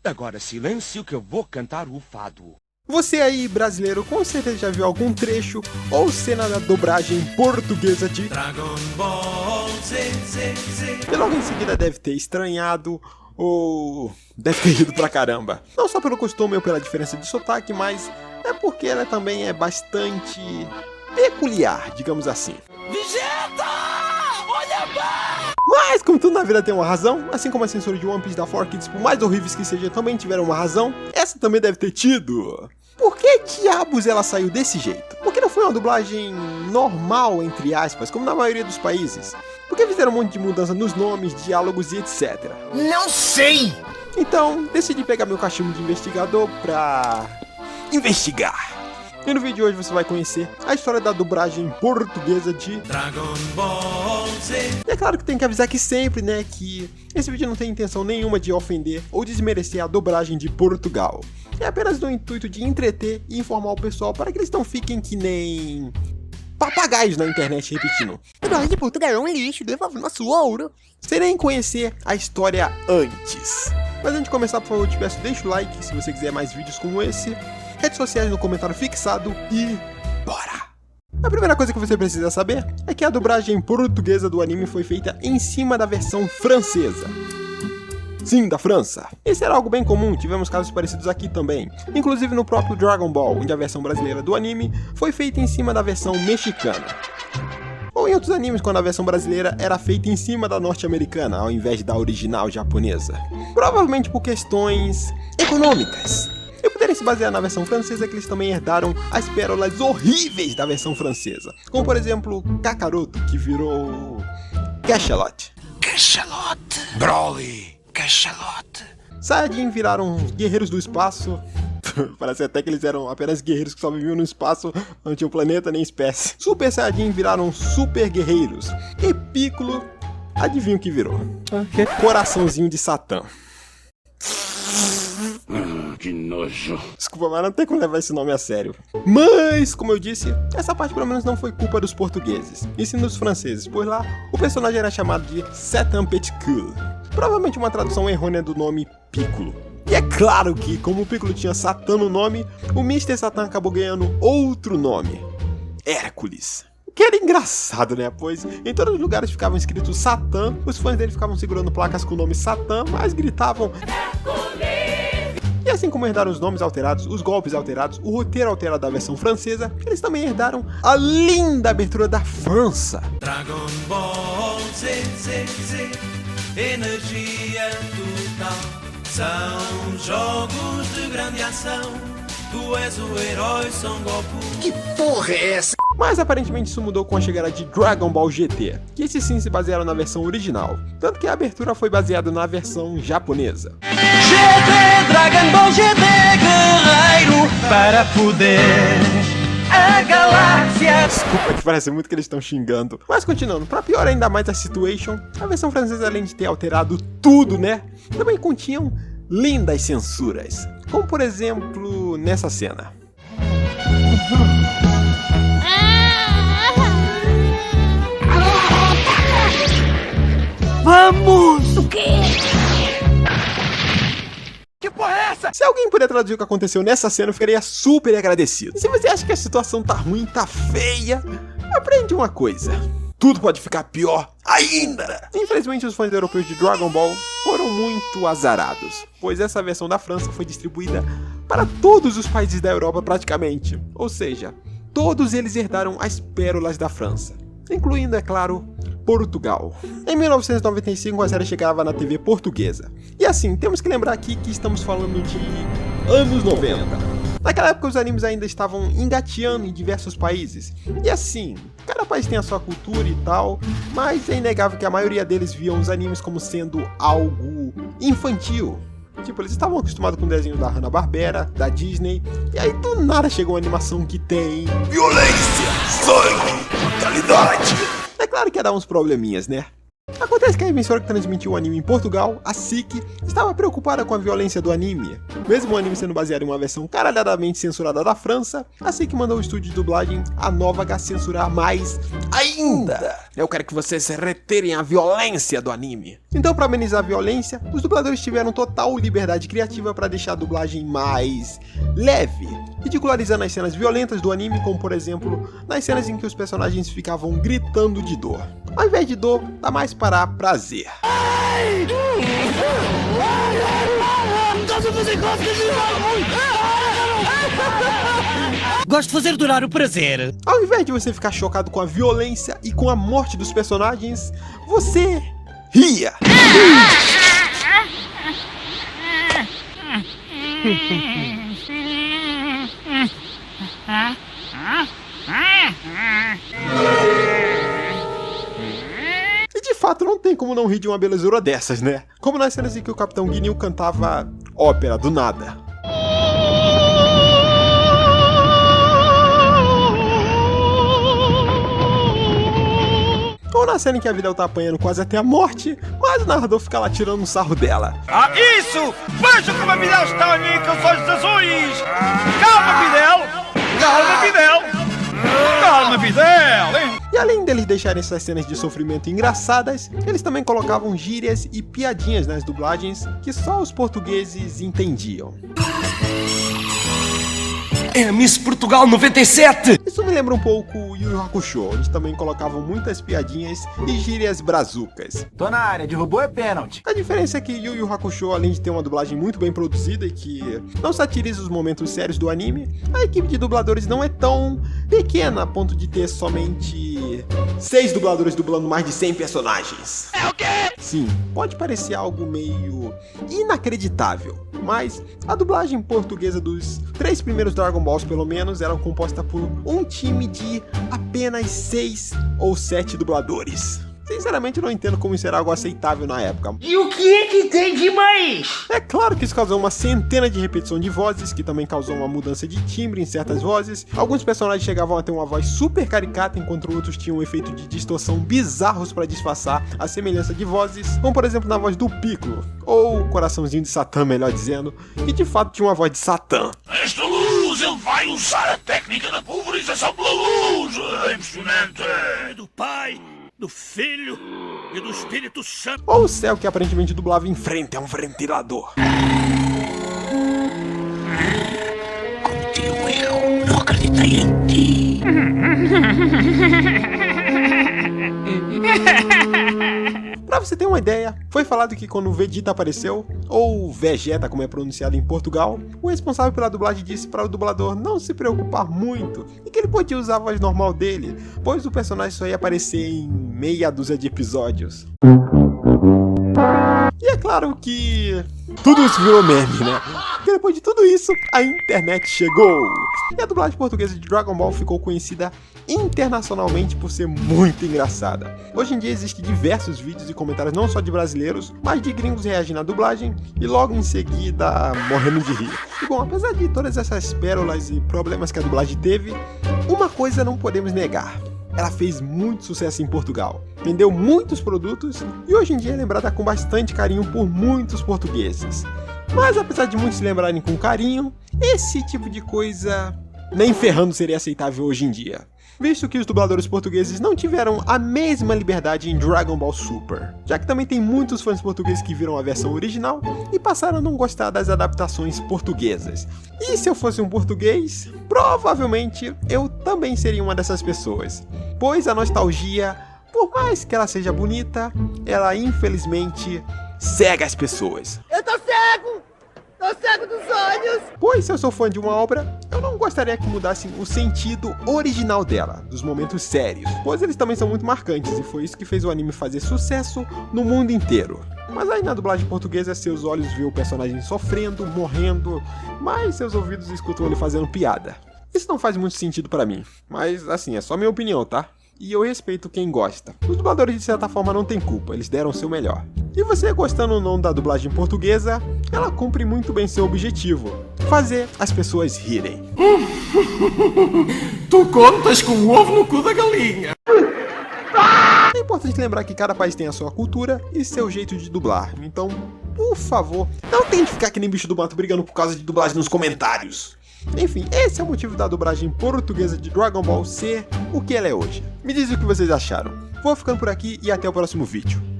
Agora silêncio que eu vou cantar o fado. Você aí, brasileiro, com certeza já viu algum trecho ou cena da dublagem portuguesa de Dragon Ball Z. E logo em seguida deve ter estranhado ou deve ter rido pra caramba. Não só pelo costume ou pela diferença de sotaque, mas é porque ela também é bastante peculiar, digamos assim. Vegeta! Olha bem! Mas como tudo na vida tem uma razão, assim como a censura de One Piece da 4Kids, por mais horríveis que sejam, também tiveram uma razão, essa também deve ter tido. Por que diabos ela saiu desse jeito? Por que não foi uma dublagem normal, entre aspas, como na maioria dos países? Por que fizeram um monte de mudança nos nomes, diálogos e etc? Não sei! Então, decidi pegar meu cachimbo de investigador pra investigar. E no vídeo de hoje você vai conhecer a história da dublagem portuguesa de Dragon Ball Z. E é claro que tem que avisar aqui sempre, né, que esse vídeo não tem intenção nenhuma de ofender ou desmerecer a dublagem de Portugal. É apenas no intuito de entreter e informar o pessoal para que eles não fiquem que nem papagaios na internet repetindo: A dublagem de Portugal é um lixo, devolve nosso ouro. sem nem conhecer a história antes. Mas antes de começar, por favor, eu te peço, deixa o like se você quiser mais vídeos como esse, redes sociais no comentário fixado e bora! A primeira coisa que você precisa saber é que a dublagem portuguesa do anime foi feita em cima da versão francesa. Sim, da França. Isso era algo bem comum, tivemos casos parecidos aqui também. Inclusive no próprio Dragon Ball, onde a versão brasileira do anime foi feita em cima da versão mexicana. Ou em outros animes, quando a versão brasileira era feita em cima da norte-americana, ao invés da original japonesa. Provavelmente por questões econômicas. E poderem se basear na versão francesa, que eles também herdaram as pérolas horríveis da versão francesa. Como por exemplo, Kakaroto, que virou Cachalote. Cachalote! Broly! Cachalote! Saiyajin viraram guerreiros do espaço. Parece até que eles eram apenas guerreiros que só viviam no espaço, não tinham planeta nem espécie. Super Saiyajin viraram super guerreiros. E Piccolo, adivinha o que virou? Coraçãozinho de Satã. Que nojo! Desculpa, mas não tem como levar esse nome a sério. Mas, como eu disse, essa parte pelo menos não foi culpa dos portugueses, e sim dos franceses, pois lá o personagem era chamado de Satan Petitcool. Provavelmente uma tradução errônea do nome Piccolo. E é claro que, como o Piccolo tinha Satã no nome, o Mr. Satan acabou ganhando outro nome: Hércules. O que era engraçado, né? Pois em todos os lugares ficavam escritos Satã, os fãs dele ficavam segurando placas com o nome Satã, mas gritavam Hércules! E assim como herdaram os nomes alterados, os golpes alterados, o roteiro alterado da versão francesa, eles também herdaram a linda abertura da França. Dragon Ball Z. Energia total. São jogos de grande ação. Tu és o herói Son Goku. Que porra é essa? Mas aparentemente isso mudou com a chegada de Dragon Ball GT, que esses sim se basearam na versão original, tanto que a abertura foi baseada na versão japonesa. GT, Dragon Ball GT, guerreiro, para poder a galáxia. Desculpa que parece muito que eles estão xingando. Mas continuando, pra piorar ainda mais a situation, a versão francesa, além de ter alterado tudo, né, também continham lindas censuras, como por exemplo nessa cena. Vamos! O quê? Que porra é essa? Se alguém puder traduzir o que aconteceu nessa cena, eu ficaria super agradecido. E se você acha que a situação tá ruim, tá feia, aprende uma coisa: tudo pode ficar pior ainda. Infelizmente, os fãs europeus de Dragon Ball foram muito azarados, pois essa versão da França foi distribuída para todos os países da Europa praticamente. Ou seja, todos eles herdaram as pérolas da França, incluindo, é claro, Portugal. Em 1995 a série chegava na TV portuguesa. E assim, temos que lembrar aqui que estamos falando de anos 90. Naquela época os animes ainda estavam engateando em diversos países. E assim, cada país tem a sua cultura e tal, mas é inegável que a maioria deles viam os animes como sendo algo infantil. Tipo, eles estavam acostumados com o desenho da Hanna-Barbera, da Disney, e aí do nada chegou uma animação que tem Violência, sangue, brutalidade. É claro que ia dar uns probleminhas, né? Acontece que a emissora que transmitiu o anime em Portugal, a SIC, estava preocupada com a violência do anime. Mesmo o anime sendo baseado em uma versão caralhadamente censurada da França, a SIC mandou o estúdio de dublagem, a Nova H, censurar mais ainda. Eu quero que vocês reterem a violência do anime. Então, para amenizar a violência, os dubladores tiveram total liberdade criativa para deixar a dublagem mais leve, ridicularizando as cenas violentas do anime, como por exemplo, nas cenas em que os personagens ficavam gritando de dor. Ao invés de dor, dá mais para prazer. Gosto de fazer durar o prazer. Ao invés de você ficar chocado com a violência e com a morte dos personagens, você ria. E de fato não tem como não rir de uma belezura dessas, né? Como nas cenas em que o Capitão Guinil cantava ópera do nada. Ou na cena em que a Videl tá apanhando quase até a morte, mas o narrador fica lá tirando um sarro dela. Ah, isso! Veja como a Videl está a mim com os olhos azuis! Calma, Videl! Calma, Videl! Calma, Videl! Hein? E além deles deixarem essas cenas de sofrimento engraçadas, eles também colocavam gírias e piadinhas nas dublagens que só os portugueses entendiam. É a Miss Portugal 97! Isso me lembra um pouco o Yu Yu Hakusho, onde também colocavam muitas piadinhas e gírias brazucas. Tô na área, derrubou é pênalti. A diferença é que Yu Yu Hakusho, além de ter uma dublagem muito bem produzida e que não satiriza os momentos sérios do anime, a equipe de dubladores não é tão pequena a ponto de ter somente 6 dubladores dublando mais de 100 personagens. É o quê? Sim, pode parecer algo meio inacreditável, mas a dublagem portuguesa dos 3 primeiros Dragon Balls, pelo menos, era composta por um time de apenas 6 ou 7 dubladores. Sinceramente, eu não entendo como isso era algo aceitável na época. E o que é que tem de mais? É claro que isso causou uma centena de repetição de vozes, que também causou uma mudança de timbre em certas vozes. Alguns personagens chegavam a ter uma voz super caricata, enquanto outros tinham um efeito de distorção bizarros para disfarçar a semelhança de vozes, como por exemplo na voz do Piccolo, ou Coraçãozinho de Satã, melhor dizendo, que de fato tinha uma voz de Satã. Esta luz, ele vai usar a técnica da pulverização pela luz. É impressionante. Do Pai, do Filho e do Espírito Santo. Ou o céu, que aparentemente dublava em frente a um ventilador. Contigo eu não acreditei em ti. Pra você ter uma ideia, foi falado que quando o Vegeta apareceu, ou Vegeta como é pronunciado em Portugal, o responsável pela dublagem disse para o dublador não se preocupar muito e que ele podia usar a voz normal dele, pois o personagem só ia aparecer em meia dúzia de episódios. E é claro que tudo isso virou meme, né? Porque depois de tudo isso, a internet chegou. E a dublagem portuguesa de Dragon Ball ficou conhecida internacionalmente por ser muito engraçada. Hoje em dia existem diversos vídeos e comentários não só de brasileiros, mas de gringos reagindo à dublagem e logo em seguida morrendo de rir. E bom, apesar de todas essas pérolas e problemas que a dublagem teve, uma coisa não podemos negar. Ela fez muito sucesso em Portugal, vendeu muitos produtos e hoje em dia é lembrada com bastante carinho por muitos portugueses. Mas apesar de muitos se lembrarem com carinho, esse tipo de coisa nem ferrando seria aceitável hoje em dia, visto que os dubladores portugueses não tiveram a mesma liberdade em Dragon Ball Super, já que também tem muitos fãs portugueses que viram a versão original e passaram a não gostar das adaptações portuguesas. E se eu fosse um português, provavelmente eu também seria uma dessas pessoas, pois a nostalgia, por mais que ela seja bonita, ela infelizmente cega as pessoas. Eu tô cego! Tô cego dos olhos! Pois se eu sou fã de uma obra, eu não gostaria que mudassem o sentido original dela, dos momentos sérios, pois eles também são muito marcantes e foi isso que fez o anime fazer sucesso no mundo inteiro. Mas aí na dublagem portuguesa, seus olhos vê o personagem sofrendo, morrendo, mas seus ouvidos escutam ele fazendo piada. Isso não faz muito sentido pra mim, mas assim, é só minha opinião, tá? E eu respeito quem gosta. Os dubladores de certa forma não têm culpa, eles deram o seu melhor. E você gostando ou não da dublagem portuguesa, ela cumpre muito bem seu objetivo: fazer as pessoas rirem. Tu contas com o ovo no cu da galinha. importante lembrar que cada país tem a sua cultura e seu jeito de dublar. Então, por favor, não tente ficar que nem bicho do mato brigando por causa de dublagem nos comentários. Enfim, esse é o motivo da dublagem portuguesa de Dragon Ball ser o que ela é hoje. Me diz o que vocês acharam. Vou ficando por aqui e até o próximo vídeo.